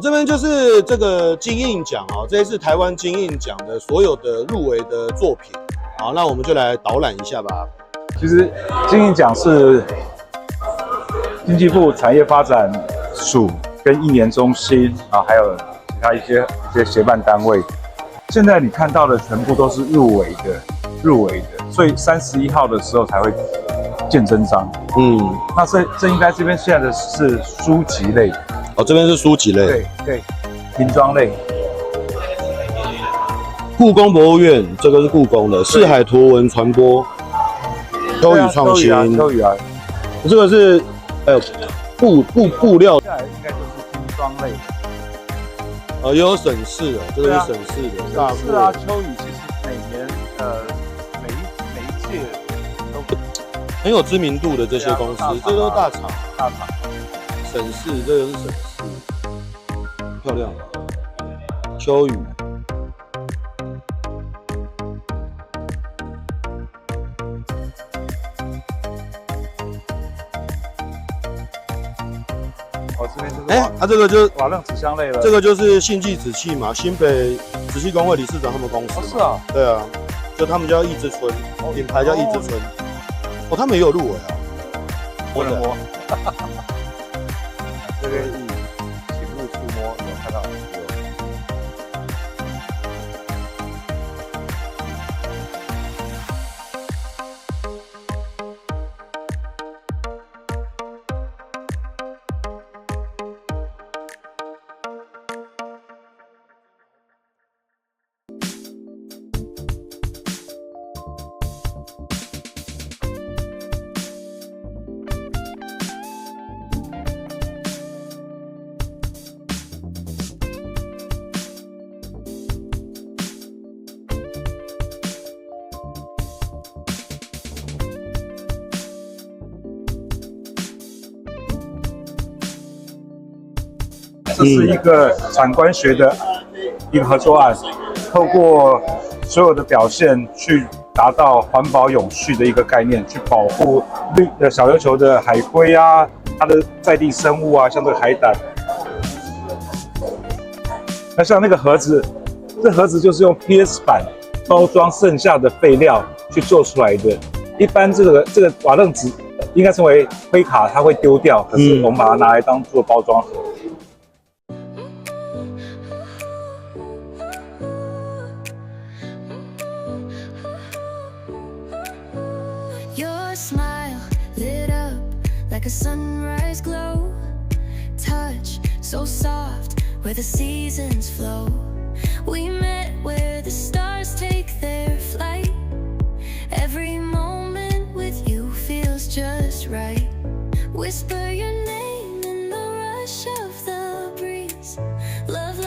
这边就是这个金印奖啊，这一次台湾金印奖的所有的入围的作品。好，那我们就来导览一下吧。其实金印奖是经济部产业发展署跟印研中心啊，还有其他一些协办单位。现在你看到的全部都是入围的，所以31号的时候才会见真章。那这应该这边现在的是书籍类。哦，这边是书籍类。对，瓶装类。故宫博物院，这个是故宫的四海图文传播，秋雨创新。秋雨啊，这个是布料。下来应该就是瓶装类。也有省市的，这个是省市的。是啊，秋雨其实每年每一届都很有知名度的这些公司，这都是大厂。省市，这个是省市，漂亮。秋雨。这边就是这个就是瓦楞纸箱类了。这个就是信记纸器嘛，新北纸器工会理事长他们公司。是啊。对啊，就他们叫益之村，品牌叫益之村。他们也有入围啊。不能摸。这边请勿触摸，有看到有。这是一个产官学的一个合作案，透过所有的表现去达到环保永续的一个概念，去保护小琉球的海龟啊，它的在地生物啊，像这个海胆。那像那个盒子，这盒子就是用 PS 板包装剩下的废料去做出来的。一般这个瓦楞纸应该称为灰卡，它会丢掉，可是我们把它拿来当做包装盒。Like a sunrise glow, touch so soft where the seasons flow. We met where the stars take their flight. Every moment with you feels just right. Whisper your name in the rush of the breeze. Love